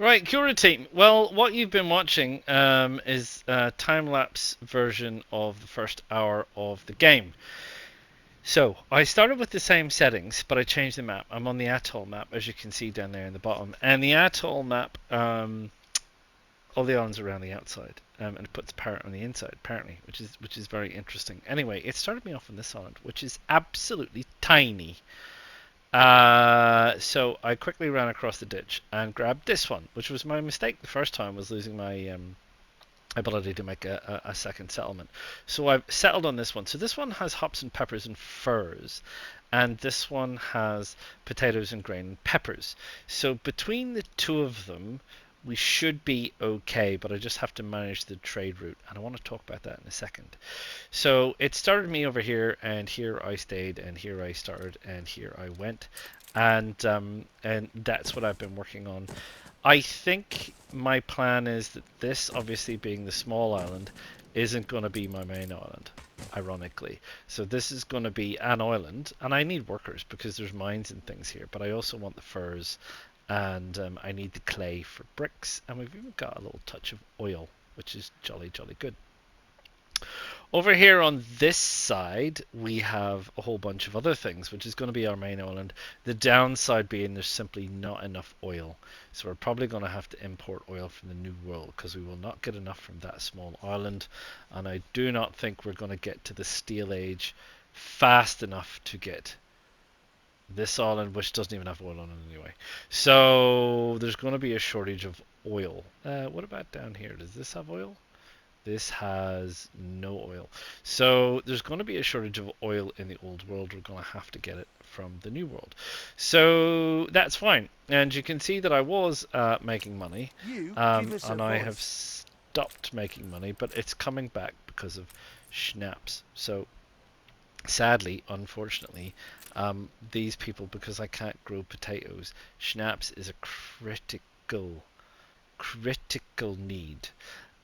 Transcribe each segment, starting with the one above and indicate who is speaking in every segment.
Speaker 1: Right, Cura team. Well, what you've been watching is a time-lapse version of the first hour of the game. So, I started with the same settings, but I changed the map. I'm on the atoll map, as you can see down there in the bottom. And the atoll map, all the islands are around the outside, and it puts power on the inside, apparently, which is very interesting. Anyway, it started me off on this island, which is absolutely tiny. So I quickly ran across the ditch and grabbed this one, which was my mistake the first time, was losing my ability to make a second settlement. So I've settled on this one. So this one has hops and peppers and furs, and this one has potatoes and grain and peppers. So between the two of them, we should be okay, but I just have to manage the trade route, and I want to talk about that in a second. So it started me over here, and here I stayed, and here I started, and here I went, and that's what I've been working on. I think my plan is that this, obviously being the small island, isn't going to be my main island, ironically. So this is going to be an island, and I need workers because there's mines and things here, but I also want the furs, and I need the clay for bricks, and we've even got a little touch of oil, which is jolly, jolly good. Over here on this side, we have a whole bunch of other things, which is going to be our main island. The downside being there's simply not enough oil. So we're probably going to have to import oil from the New World, because we will not get enough from that small island. And I do not think we're going to get to the Steel Age fast enough to get this island, which doesn't even have oil on it anyway. So there's going to be a shortage of oil. What about down here? Does this have oil? This has no oil. So there's going to be a shortage of oil in the old world. We're going to have to get it from the new world. So that's fine. And you can see that I was making money. And I have stopped making money, but it's coming back because of schnapps. So sadly, unfortunately, these people, because I can't grow potatoes, schnapps is a critical need,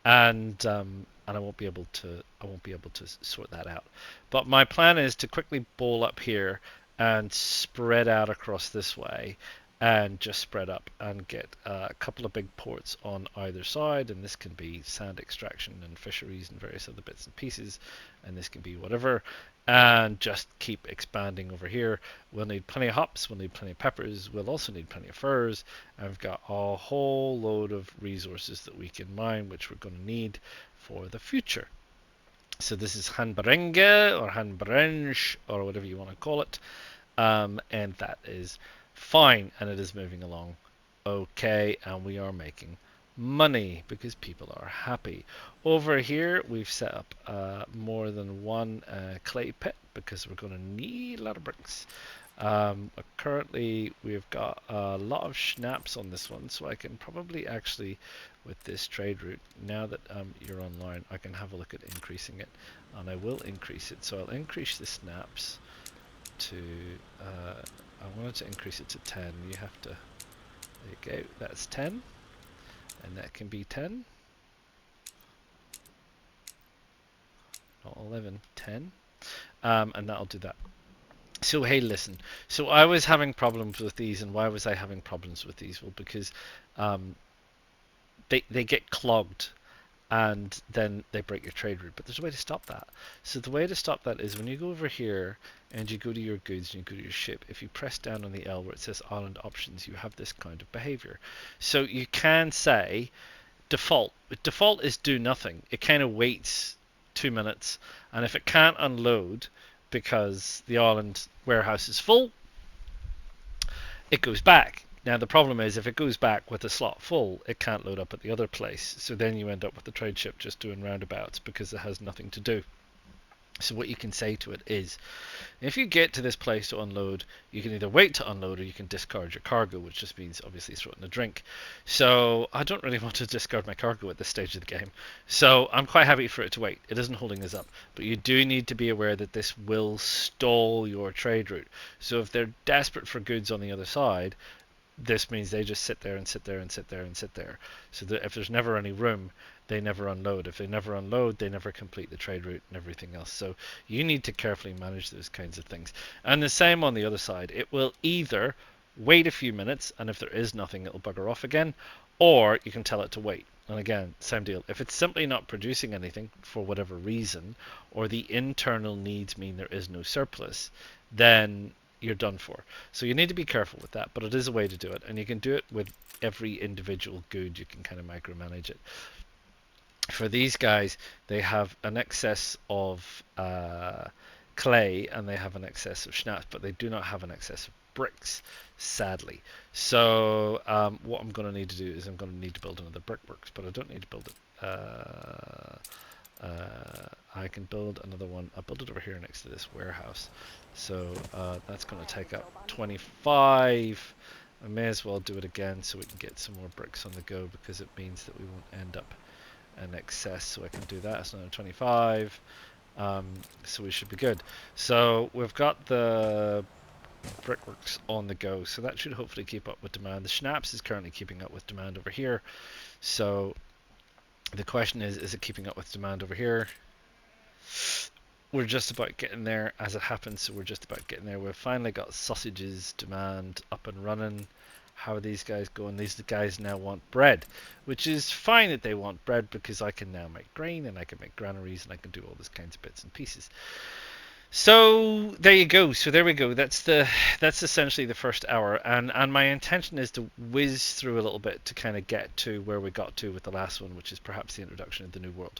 Speaker 1: and I won't be able to sort that out. But my plan is to quickly ball up here and spread out across this way, and just spread up and get a couple of big ports on either side, and this can be sand extraction and fisheries and various other bits and pieces, and this can be whatever, and just keep expanding over here. We'll need plenty of hops, we'll need plenty of peppers, we'll also need plenty of furs, and we've got a whole load of resources that we can mine, which we're going to need for the future. So this is Hanbarenge or Hanbarenge or whatever you want to call it, and that is fine, and it is moving along okay, and we are making money because people are happy. Over here we've set up more than one clay pit because we're going to need a lot of bricks. Currently we've got a lot of schnapps on this one, so I can probably actually, with this trade route, now that you're online, I can have a look at increasing it, and I will increase it. So I'll increase the snaps to I wanted to increase it to 10. You have to, there you go, that's 10, and that can be 10, not 11, 10, and that'll do that. So hey, listen, so I was having problems with these, and why was I having problems with these? Well, because they get clogged, and then they break your trade route, but there's a way to stop that. So the way to stop that is when you go over here and you go to your goods and you go to your ship, if you press down on the L where it says island options, you have this kind of behavior. So you can say default. Default is do nothing. It kind of waits 2 minutes, and if it can't unload because the island warehouse is full, it goes back. Now the problem is, if it goes back with the slot full, it can't load up at the other place. So then you end up with the trade ship just doing roundabouts because it has nothing to do. So what you can say to it is, if you get to this place to unload, you can either wait to unload or you can discard your cargo, which just means obviously throw it in a drink. So I don't really want to discard my cargo at this stage of the game. So I'm quite happy for it to wait. It isn't holding us up. But you do need to be aware that this will stall your trade route. So if they're desperate for goods on the other side, this means they just sit there and sit there and sit there and sit there. So that if there's never any room, they never unload. If they never unload, they never complete the trade route and everything else. So you need to carefully manage those kinds of things. And the same on the other side. It will either wait a few minutes, and if there is nothing, it'll bugger off again, or you can tell it to wait. And again, same deal. If it's simply not producing anything for whatever reason, or the internal needs mean there is no surplus, then you're done for. So you need to be careful with that, but it is a way to do it, and you can do it with every individual good. You can kind of micromanage it. For these guys, they have an excess of clay and they have an excess of schnapps, but they do not have an excess of bricks, sadly. So what I'm going to need to do is I'm going to need to build another brickworks, but I don't need to build it. I can build another one. I'll build it over here next to this warehouse. So that's going to take up 25. I may as well do it again so we can get some more bricks on the go, because it means that we won't end up in excess. So I can do that. It's another 25. So we should be good. So we've got the brickworks on the go, so that should hopefully keep up with demand. The schnapps is currently keeping up with demand over here. So the question is it keeping up with demand over here? We're just about getting there as it happens, so we're just about getting there. We've finally got sausages demand up and running. How are these guys going? These guys now want bread, which is fine that they want bread, because I can now make grain and I can make granaries and I can do all these kinds of bits and pieces. So there you go. So there we go. That's essentially the first hour, and my intention is to whiz through a little bit to kind of get to where we got to with the last one, which is perhaps the introduction of the new world.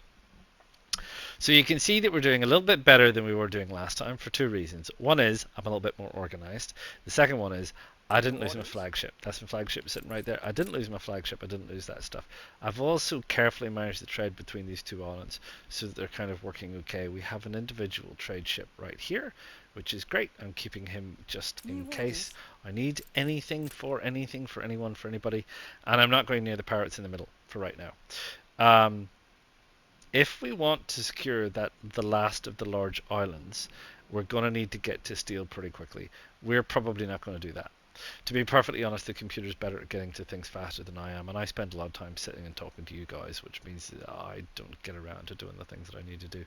Speaker 1: So you can see that we're doing a little bit better than we were doing last time for two reasons. One is I'm a little bit more organized. The second one is I didn't lose my flagship. That's my flagship sitting right there. I didn't lose my flagship. I didn't lose that stuff. I've also carefully managed the trade between these two islands so that they're kind of working okay. We have an individual trade ship right here, which is great. I'm keeping him just in case I need anything for anyone, for anybody. And I'm not going near the pirates in the middle for right now. If we want to secure that the last of the large islands, we're going to need to get to steel pretty quickly. We're probably not going to do that. To be perfectly honest, the computer's better at getting to things faster than I am, and I spend a lot of time sitting and talking to you guys, which means that I don't get around to doing the things that I need to do.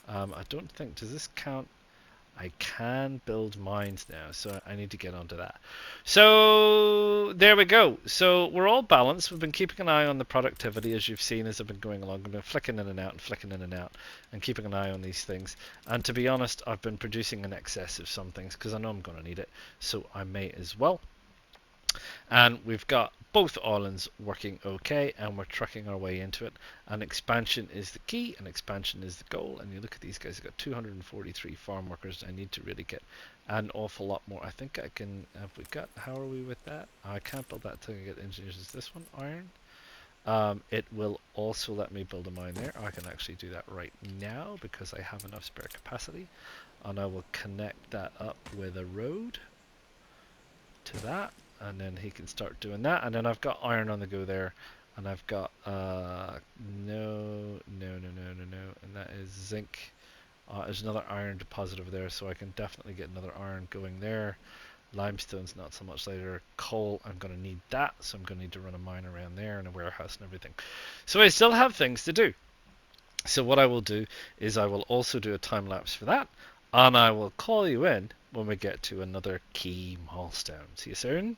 Speaker 1: I don't think, does this count? I can build mines now, so I need to get onto that. So there we go. So we're all balanced. We've been keeping an eye on the productivity, as you've seen, as I've been going along. I've been flicking in and out and flicking in and out and keeping an eye on these things. And to be honest, I've been producing in excess of some things because I know I'm going to need it, so I may as well. And we've got both islands working okay, and we're trucking our way into it. And expansion is the key, and expansion is the goal. And you look at these guys, they've got 243 farm workers. I need to really get an awful lot more. I think I can, have we got, how are we with that? I can't build that until I get engineers. Is this one iron? It will also let me build a mine there. I can actually do that right now because I have enough spare capacity. And I will connect that up with a road to that. And then he can start doing that, and then I've got iron on the go there, and I've got no, and that is zinc. There's another iron deposit over there, so I can definitely get another iron going there. Limestone's not so much later. Coal, I'm going to need that, so I'm going to need to run a mine around there and a warehouse and everything. So I still have things to do. So what I will do is I will also do a time lapse for that, and I will call you in when we get to another key milestone. See you soon.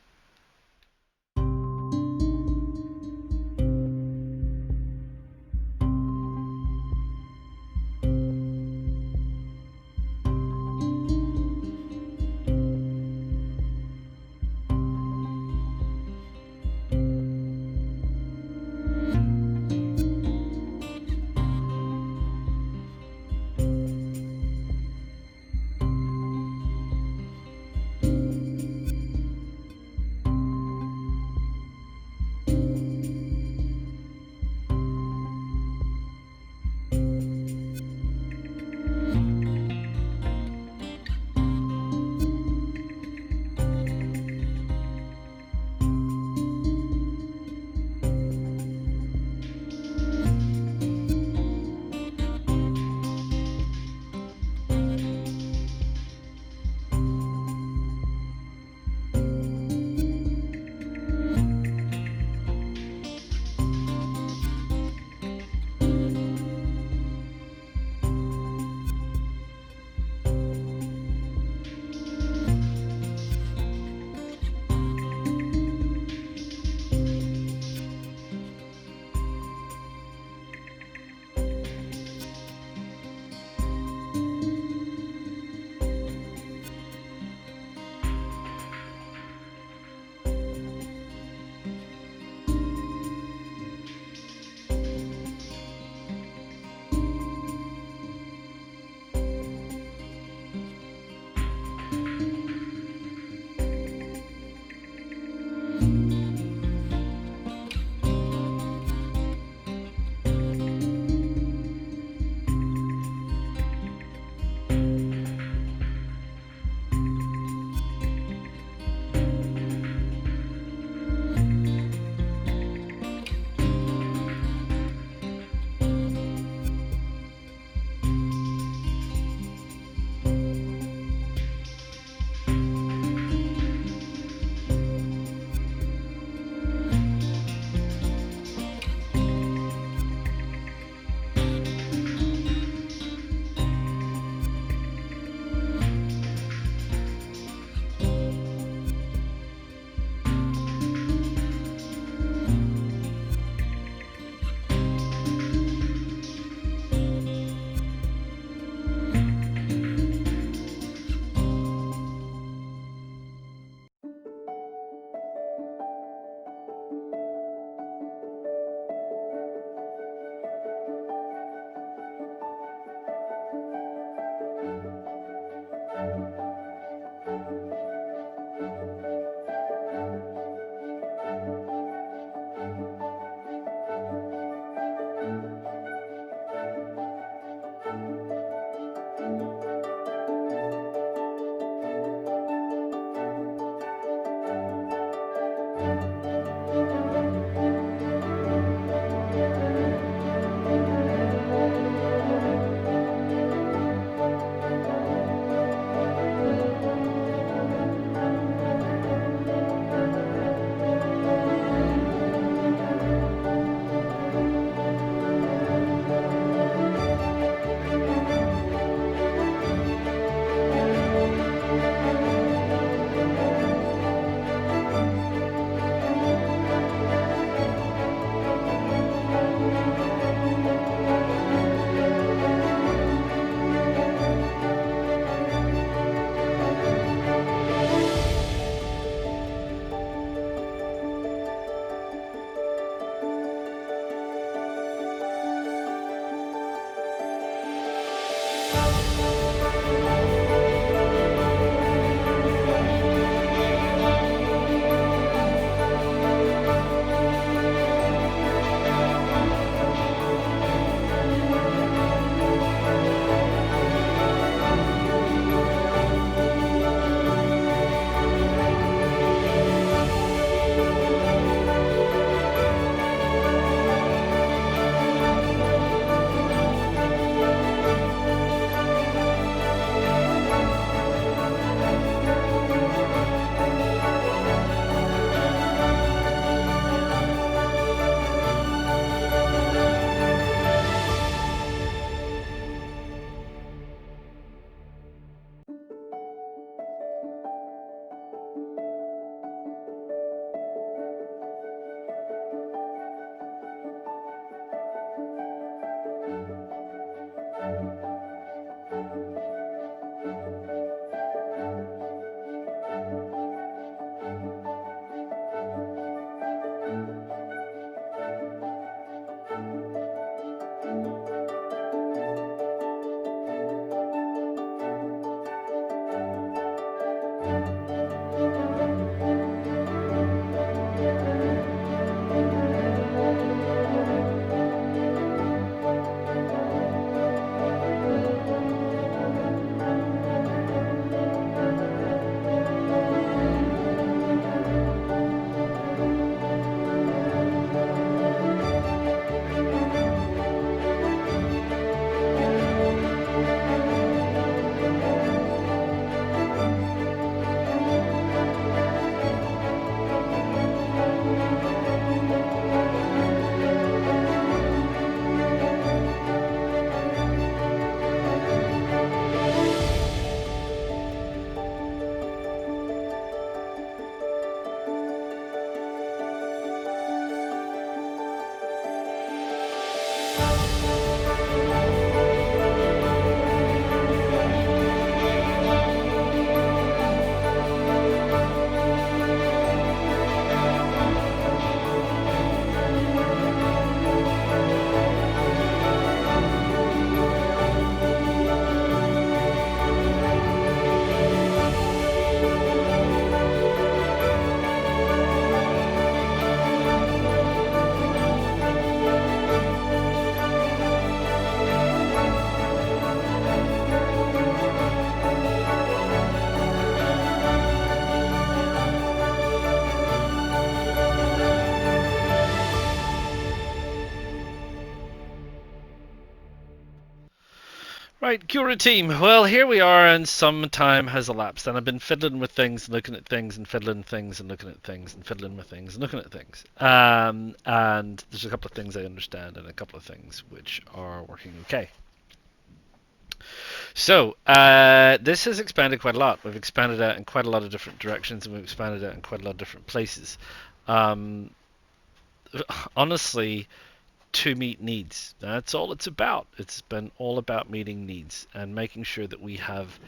Speaker 1: Right, Cura team. Well, here we are, and some time has elapsed, and I've been fiddling with things, looking at things, and fiddling things, and looking at things, and fiddling with things, and looking at things. And there's a couple of things I understand, and a couple of things which are working okay. So, this has expanded quite a lot. We've expanded out in quite a lot of different directions, and we've expanded out in quite a lot of different places. Honestly, to meet needs. That's all it's about. It's been all about meeting needs and making sure that we have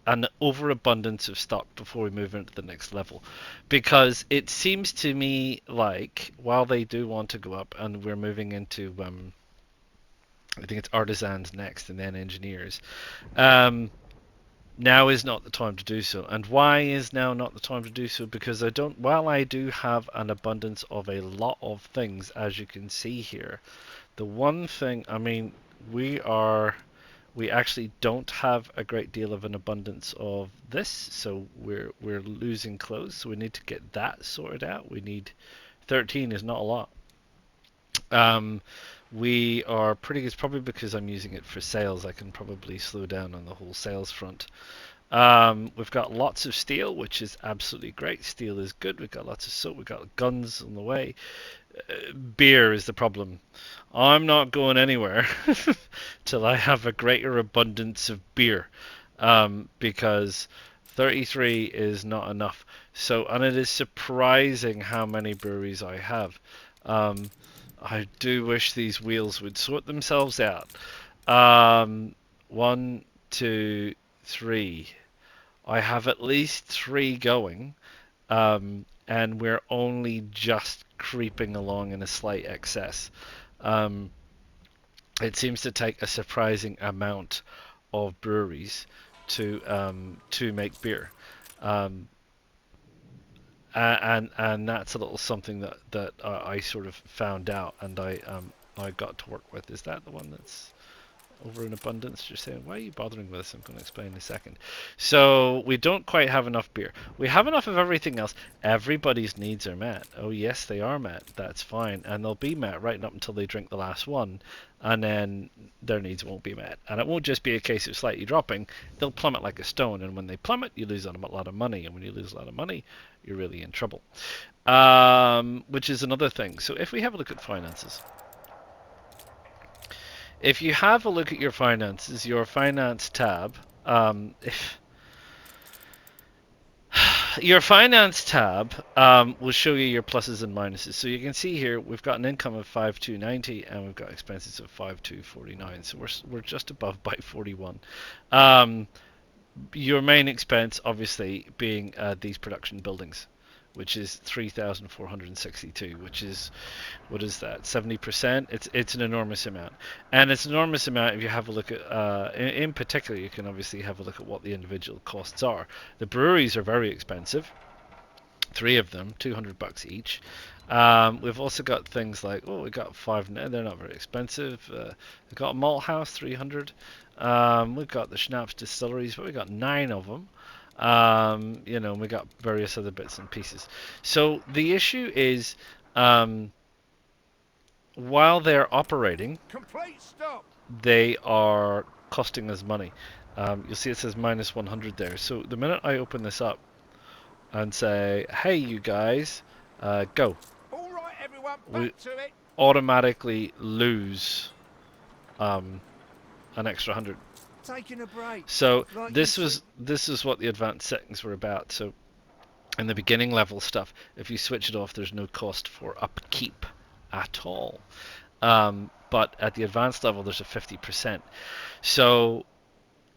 Speaker 1: an overabundance of stock before we move into the next level. Because it seems to me like while they do want to go up and we're moving into I think it's artisans next and then engineers. Now is not the time to do so. And why is now not the time to do so? Because while I do have an abundance of a lot of things, as you can see here, the one thing, I mean, we actually don't have a great deal of an abundance of this, so we're losing clothes, so we need to get that sorted out. We need 13 is not a lot. We are pretty. It's probably because I'm using it for sales. I can probably slow down on the whole sales front. We've got lots of steel, which is absolutely great. Steel is good. We've got lots of soap. We've got guns on the way. Beer is the problem. I'm not going anywhere till I have a greater abundance of beer, because 33 is not enough. So, and it is surprising how many breweries I have. I do wish these wheels would sort themselves out. 1, 2, 3. I have at least 3 going, and we're only just creeping along in a slight excess. It seems to take a surprising amount of breweries to make beer. And that's a little something that I sort of found out, and I got to work with. Is that the one that's over in abundance? You're saying, why are you bothering with this? I'm going to explain in a second. So we don't quite have enough beer. We have enough of everything else. Everybody's needs are met. Oh yes, they are met. That's fine, and they'll be met right up until they drink the last one, and then their needs won't be met. And it won't just be a case of slightly dropping. They'll plummet like a stone, and when they plummet, you lose a lot of money, and when you lose a lot of money, you're really in trouble. Which is another thing. So if we have a look at finances. If you have a look at your finances, your finance tab, if your finance tab will show you your pluses and minuses. So you can see here we've got an income of 5290 and we've got expenses of 5249. So we're just above by 41. Your main expense, obviously, being these production buildings, which is 3,462, which is, what is that, 70%? It's an enormous amount. And it's an enormous amount if you have a look at, in particular, you can obviously have a look at what the individual costs are. The breweries are very expensive. 3 of them, $200 each. We've also got things like, we got 5, they're not very expensive. We've got a malt house, 300. We've got the schnapps distilleries, but we've got 9 of them. We got various other bits and pieces. So the issue is, while they're operating, they are costing us money. You'll see it says minus 100 there. So the minute I open this up and say, hey, you guys, go.
Speaker 2: All right, everyone, back
Speaker 1: we
Speaker 2: to it.
Speaker 1: automatically lose an extra 100.
Speaker 2: Taking a break.
Speaker 1: So
Speaker 2: Like
Speaker 1: this is what the advanced settings were about. So in the beginning level stuff, if you switch it off, there's no cost for upkeep at all. But at the advanced level, there's a 50%. So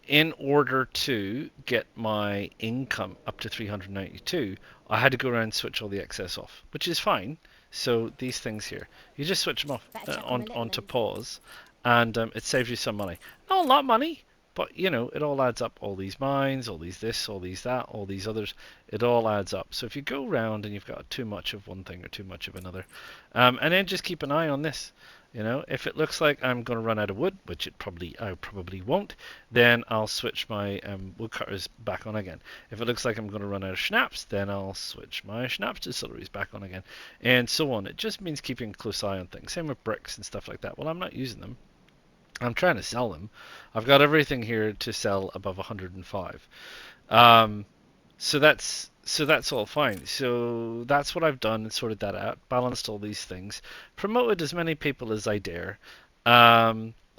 Speaker 1: in order to get my income up to 392, I had to go around and switch all the excess off, which is fine. So these things here, you just switch them off onto pause, and it saves you some money. Not a lot of money, but it all adds up. All these mines, all these this, all these that, all these others, it all adds up. So if you go around and you've got too much of one thing or too much of another, and then just keep an eye on this. If it looks like I'm going to run out of wood, which I probably won't, then I'll switch my woodcutters back on again. If it looks like I'm going to run out of schnapps, then I'll switch my schnapps distilleries back on again, and so on. It just means keeping a close eye on things. Same with bricks and stuff like that. Well, I'm not using them. I'm trying to sell them. I've got everything here to sell above 105. Um, so that's all fine. So that's what I've done and sorted that out, balanced all these things, promoted as many people as I dare.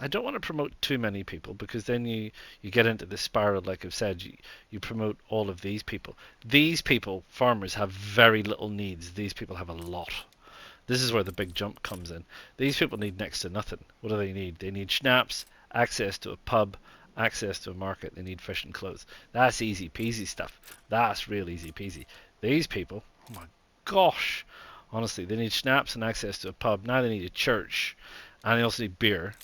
Speaker 1: I don't want to promote too many people because then you get into the spiral, like I've said. You promote all of these people. These people, farmers, have very little needs. These people have a lot. This is where the big jump comes in. These people need next to nothing. What do they need? They need schnapps, access to a pub, access to a market. They need fish and clothes. That's easy peasy stuff. That's real easy peasy. These people, oh my gosh, honestly, they need schnapps and access to a pub. Now they need a church, and they also need beer.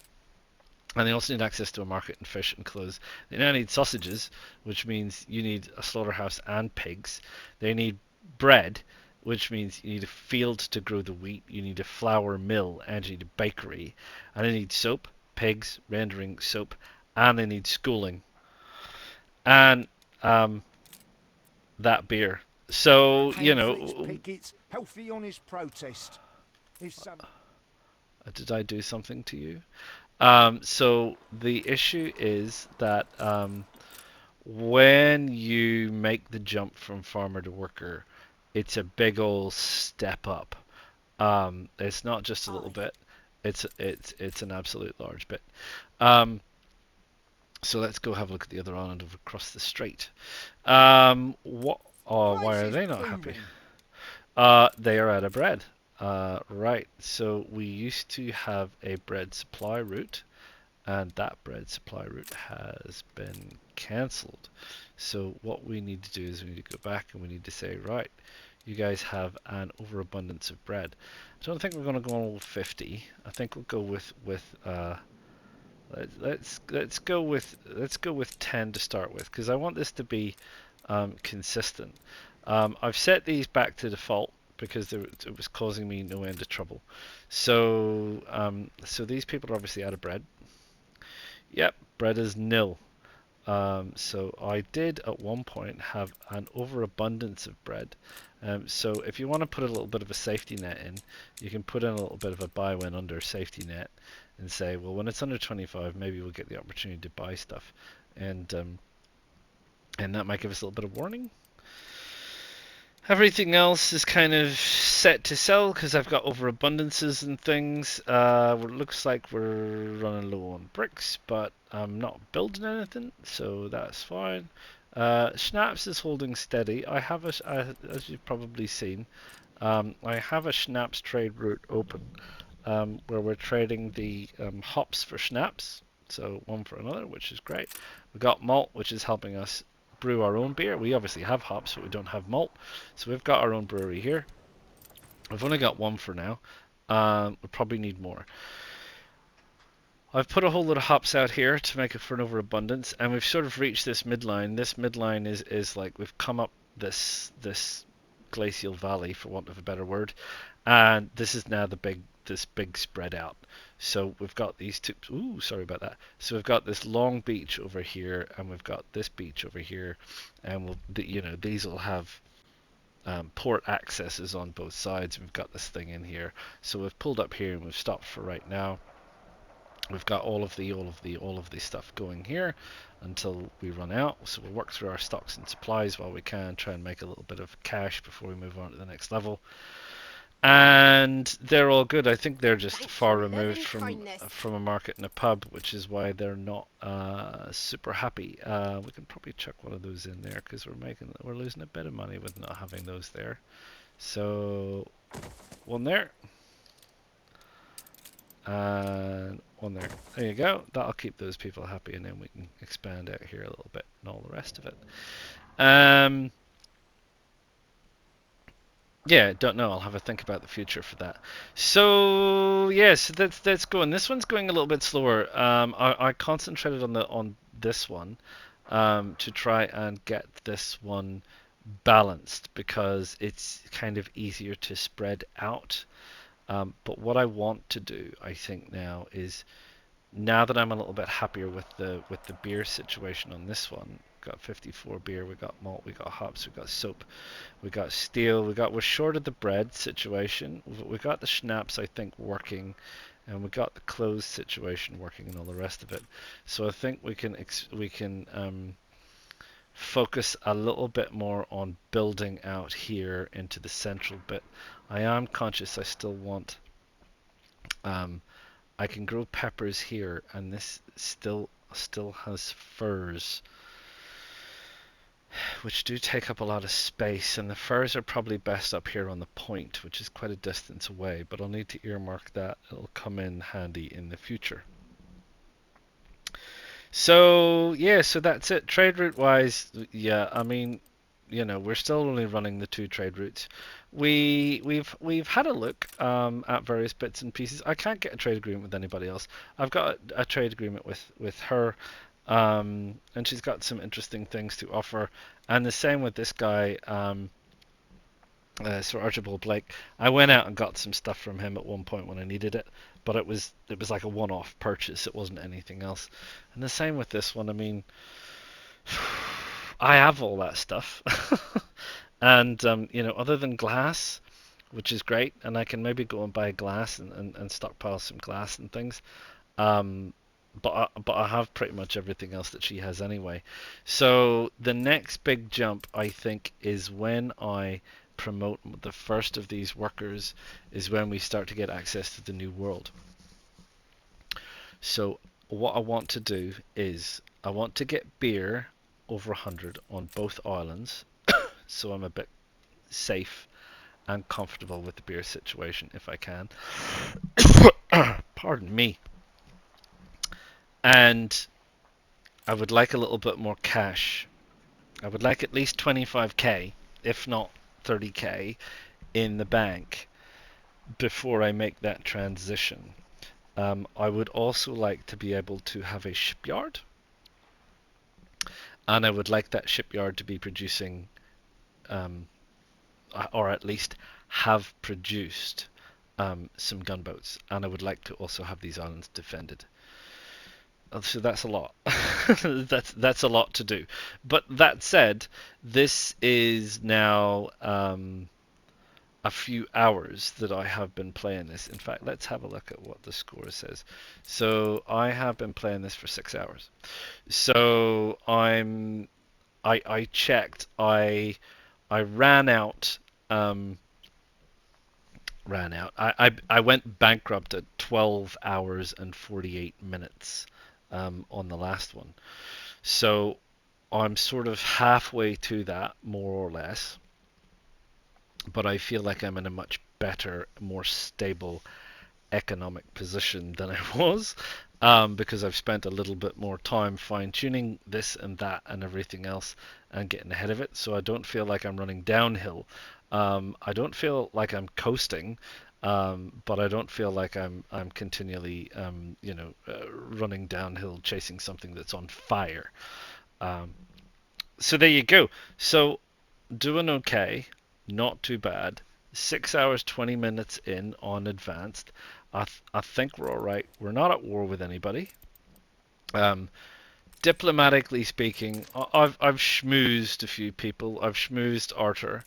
Speaker 1: And they also need access to a market and fish and clothes. They now need sausages, which means you need a slaughterhouse and pigs. They need bread, which means you need a field to grow the wheat. You need a flour mill, and you need a bakery. And they need soap, pigs, rendering soap, and they need schooling. And that beer. So,
Speaker 2: Paying for its pickets, healthy honest protest. If some
Speaker 1: did I do something to you? So the issue is that when you make the jump from farmer to worker, it's a big old step up. It's not just a little
Speaker 2: aye,
Speaker 1: bit. It's an absolute large bit. Um, so let's go have a look at the other island over across the strait. What? Oh, why
Speaker 2: place
Speaker 1: are
Speaker 2: is
Speaker 1: they not happy?
Speaker 2: booming.
Speaker 1: They are out of bread. Right. So we used to have a bread supply route, and that bread supply route has been cancelled. So what we need to do is we need to go back and we need to say, right, you guys have an overabundance of bread. I don't think we're going to go on with 50. I think we'll go with let's go with 10 to start with because I want this to be consistent. I've set these back to default because it was causing me no end of trouble. So these people are obviously out of bread. Yep, bread is nil. So I did at one point have an overabundance of bread. So if you want to put a little bit of a safety net in, you can put in a little bit of a buy when under safety net and say, well, when it's under 25, maybe we'll get the opportunity to buy stuff, and that might give us a little bit of warning. Everything else is kind of set to sell because I've got overabundances and things. It looks like we're running low on bricks, but I'm not building anything, so that's fine. Schnapps is holding steady. As you've probably seen, I have a Schnapps trade route open where we're trading the hops for Schnapps, so one for another, which is great. We've got malt, which is helping us brew our own beer. We obviously have hops, but we don't have malt. So we've got our own brewery here. We've only got one for now. We probably need more. I've put a whole lot of hops out here to make it for an overabundance, and we've sort of reached this midline. This midline is like we've come up this glacial valley, for want of a better word, and this is now this big spread out. So we've got these two. Ooh, sorry about that. So we've got this long beach over here, and we've got this beach over here, and these will have port accesses on both sides. We've got this thing in here, so we've pulled up here and we've stopped for right now. We've got all of the stuff going here until we run out. So we'll work through our stocks and supplies while we can, try and make a little bit of cash before we move on to the next level. And they're all good. I think they're just
Speaker 3: Thanks
Speaker 1: far
Speaker 3: for your
Speaker 1: removed
Speaker 3: loving
Speaker 1: from
Speaker 3: kindness.
Speaker 1: from a market and a pub, which is why they're not super happy. We can probably chuck one of those in there because we're losing a bit of money with not having those there. So one there and one there. There you go. That'll keep those people happy, and then we can expand out here a little bit and all the rest of it. Yeah, don't know. I'll have a think about the future for that. So yes, that's going. This one's going a little bit slower. I concentrated on this one to try and get this one balanced because it's kind of easier to spread out. But what I want to do, I think now is now that I'm a little bit happier with the beer situation on this one. Got 54 beer, we got malt, we got hops, we got soap, we got steel, we're short of the bread situation. We got the schnapps, I think, working, and we got the closed situation working and all the rest of it. So I think we can focus a little bit more on building out here into the central bit. I am conscious I still want I can grow peppers here, and this still has firs, which do take up a lot of space, and the firs are probably best up here on the point, which is quite a distance away, but I'll need to earmark that. It'll come in handy in the future. So yeah, so that's it. Trade route wise, yeah, I mean, we're still only running the two trade routes. We've had a look at various bits and pieces. I can't get a trade agreement with anybody else. I've got a trade agreement with her, and she's got some interesting things to offer. And the same with this guy, Sir Archibald Blake. I went out and got some stuff from him at one point when I needed it, but it was like a one-off purchase. It wasn't anything else. And the same with this one. I mean, I have all that stuff, and other than glass, which is great, and I can maybe go and buy glass and stockpile some glass and things. Um, but I have pretty much everything else that she has anyway. So the next big jump, I think, is when I promote the first of these workers, is when we start to get access to the new world. So what I want to do is I want to get beer over 100 on both islands, so I'm a bit safe and comfortable with the beer situation if I can. Pardon me. And I would like a little bit more cash. I would like at least 25k, if not 30k, in the bank before I make that transition. I would also like to be able to have a shipyard, and I would like that shipyard to be producing, or at least have produced, some gunboats, and I would like to also have these islands defended. So that's a lot. That's a lot to do. But that said, this is now a few hours that I have been playing this. In fact, let's have a look at what the score says. So I have been playing this for 6 hours. So I checked. I ran out. I went bankrupt at 12 hours and 48 minutes on the last one. So I'm sort of halfway to that, more or less. But I feel like I'm in a much better, more stable economic position than I was, because I've spent a little bit more time fine tuning this and that and everything else and getting ahead of it. So I don't feel like I'm running downhill. I don't feel like I'm coasting, but I don't feel like I'm continually running downhill chasing something that's on fire. Um, so there you go. So doing okay, not too bad. 6 hours 20 minutes in on advanced. I think we're all right. We're not at war with anybody. Um, Diplomatically speaking, I've schmoozed a few people. I've schmoozed Arthur.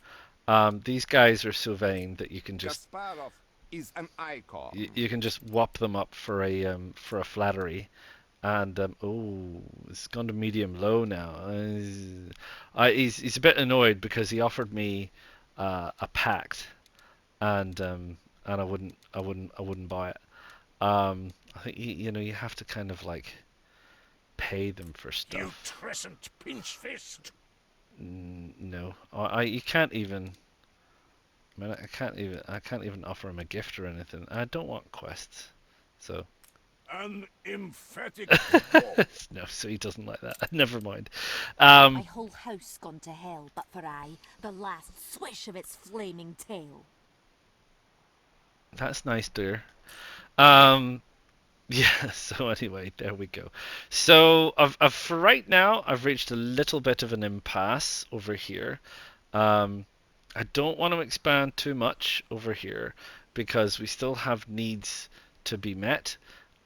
Speaker 1: These guys are so vain that
Speaker 2: Kasparov is an icon.
Speaker 1: you can just whop them up for a flattery. And oh, it's gone to medium low now. He's a bit annoyed because he offered me a pact, and I wouldn't buy it. I think you have to kind of like pay them for
Speaker 2: You
Speaker 1: stuff.
Speaker 2: trescent pinch fist.
Speaker 1: No, you can't even. I mean, I can't even offer him a gift or anything. I don't want quests, so
Speaker 2: An emphatic dwarf.
Speaker 1: no. So he doesn't like that. Never mind.
Speaker 3: My whole house gone to hell, but for the last swish of its flaming tail.
Speaker 1: That's nice, dear. Um, yeah. So anyway, there we go. So for right now, I've reached a little bit of an impasse over here. Um, I don't want to expand too much over here because we still have needs to be met,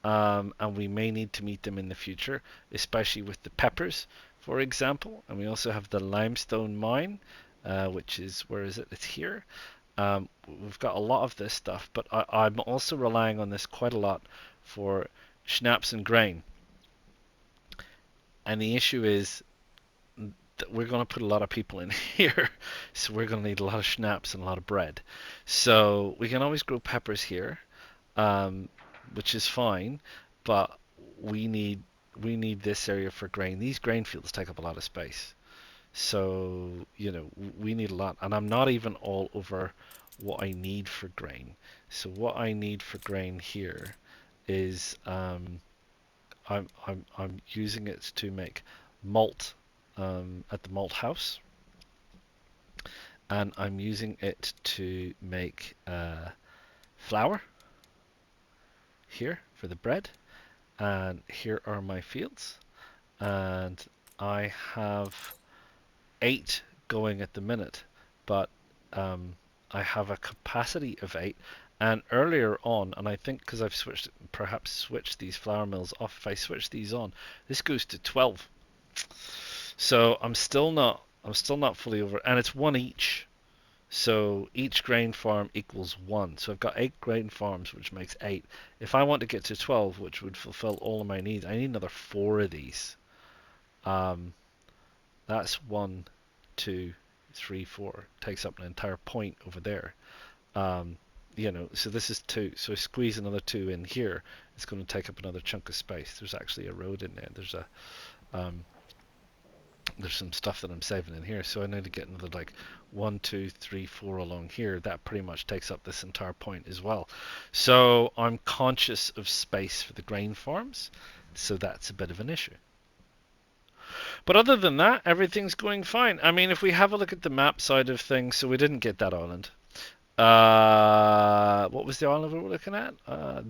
Speaker 1: and we may need to meet them in the future, especially with the peppers, for example. And we also have the limestone mine, which is, where is it? It's here. We've got a lot of this stuff, but I'm also relying on this quite a lot for schnapps and grain. And the issue is that we're going to put a lot of people in here, so we're going to need a lot of schnapps and a lot of bread. So we can always grow peppers here, which is fine, but we need this area for grain. These grain fields take up a lot of space. So, you know, we need a lot. And I'm not even all over what I need for grain. So what I need for grain here is I'm using it to make malt at the malt house, and I'm using it to make flour here for the bread, and here are my fields, and I have 8 going at the minute, but I have a capacity of 8. And earlier on, and I think because I've perhaps switched these flour mills off, if I switch these on, this goes to 12. So I'm still not fully over, and it's 1 each. So each grain farm equals 1. So I've got 8 grain farms, which makes 8. If I want to get to 12, which would fulfill all of my needs, I need another 4 of these. That's 1, 2, 3, 4. Takes up an entire point over there. You know, so this is 2. So I squeeze another 2 in here. It's going to take up another chunk of space. There's actually a road in there. There's some stuff that I'm saving in here, so I need to get another like 1, 2, 3, 4 along here. That pretty much takes up this entire point as well. So I'm conscious of space for the grain farms, so that's a bit of an issue. But other than that, everything's going fine. I mean, if we have a look at the map side of things, so we didn't get that island. What was the island we were looking at?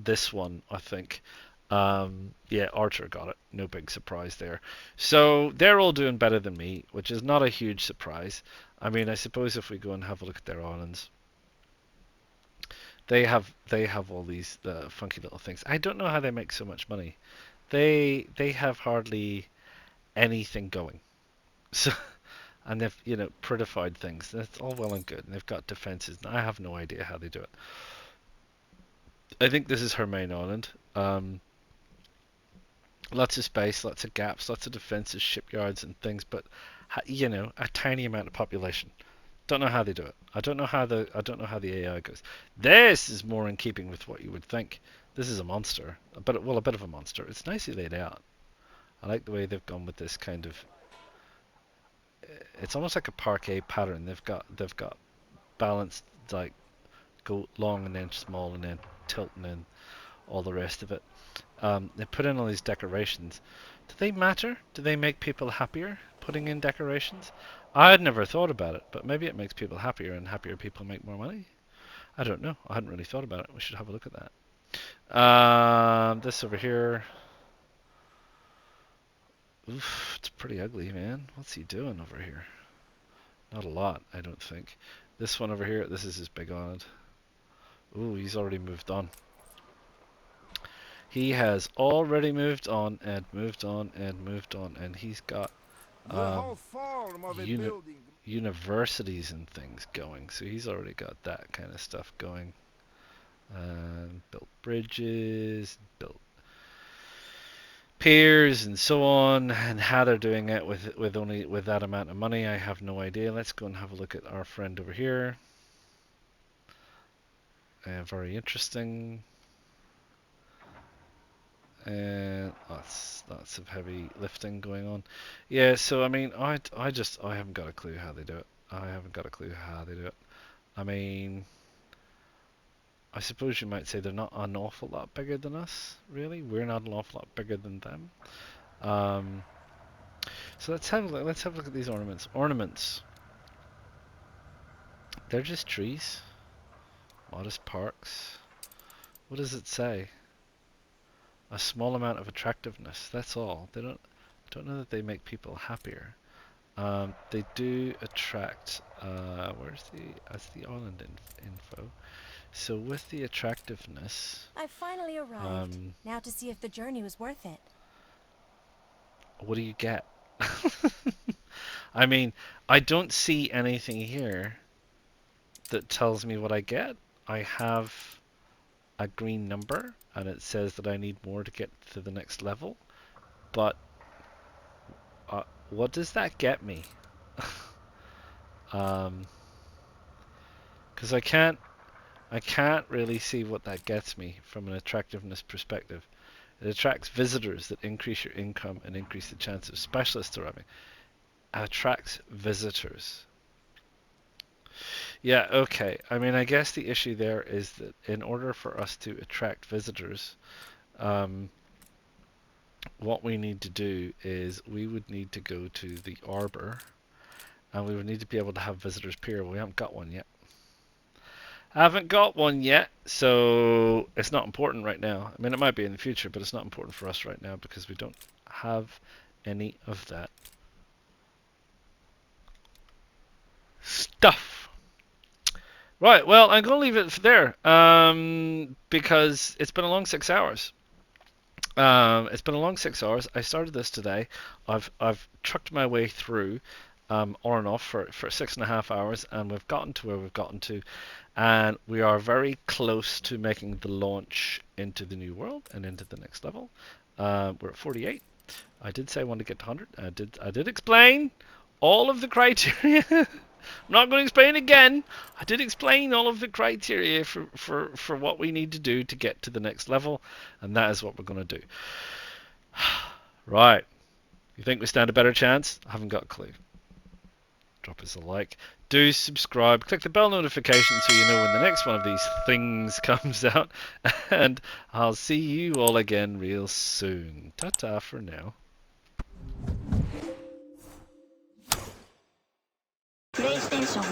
Speaker 1: This one, I think. Yeah, Archer got it. No big surprise there. So they're all doing better than me, which is not a huge surprise. I mean, I suppose if we go and have a look at their islands, they have all these funky little things. I don't know how they make so much money. They have hardly anything going. So, and they've prettified things. That's all well and good. And they've got defenses. And I have no idea how they do it. I think this is her main island. Lots of space, lots of gaps, lots of defenses, shipyards and things, but a tiny amount of population. Don't know how they do it. I don't know how the AI goes. This is more in keeping with what you would think. This is a monster, but a bit of a monster. It's nicely laid out. I like the way they've gone with this kind of. It's almost like a parquet pattern. They've got balanced, like go long and then small and then tilt and then all the rest of it. They put in all these decorations. Do they matter? Do they make people happier putting in decorations? I had never thought about it, but maybe it makes people happier and happier people make more money. I don't know. I hadn't really thought about it. We should have a look at that. This over here. Oof, it's pretty ugly, man. What's he doing over here? Not a lot, I don't think. This one over here, this is his big island. Ooh, he's already moved on. He has already moved on and moved on and moved on, and he's got universities and things going. So he's already got that kind of stuff going. Built bridges, built piers, and so on. And how they're doing it with that amount of money, I have no idea. Let's go and have a look at our friend over here. Very interesting. And lots of heavy lifting going on. Yeah, so I mean, I haven't got a clue how they do it. I haven't got a clue how they do it. I mean, I suppose you might say they're not an awful lot bigger than us, really. We're not an awful lot bigger than them. So let's have a look. Let's have a look at these ornaments. Ornaments. They're just trees. Modest parks. What does it say? A small amount of attractiveness. That's all. They don't know that they make people happier. They do attract. That's the island info. So with the attractiveness,
Speaker 3: I finally arrived. Now to see if the journey was worth it.
Speaker 1: what do you get? I mean, I don't see anything here that tells me what I get. I have a green number, and it says that I need more to get to the next level. But what does that get me? Because I can't really see what that gets me from an attractiveness perspective. It attracts visitors that increase your income and increase the chance of specialists arriving. Attracts visitors. Yeah, okay. I mean, I guess the issue there is that in order for us to attract visitors, what we need to do is we would need to go to the arbor, and we would need to be able to have visitors pier. We haven't got one yet. Haven't got one yet, so it's not important right now. I mean, it might be in the future, but it's not important for us right now because we don't have any of that stuff. Right, well, I'm going to leave it there because it's been a long 6 hours. It's been a long 6 hours. I started this today. I've trucked my way through on and off for 6.5 hours, and we've gotten to where we've gotten to, and we are very close to making the launch into the new world and into the next level. We're at 48. I did say I wanted to get to 100. I did explain all of the criteria. I'm not going to explain again. I did explain all of the criteria for what we need to do to get to the next level, and that is what we're going to do. Right. You think we stand a better chance? I haven't got a clue. Drop us a like. Do subscribe. Click the bell notification so you know when the next one of these things comes out. And I'll see you all again real soon. Ta-ta for now.
Speaker 4: PlayStation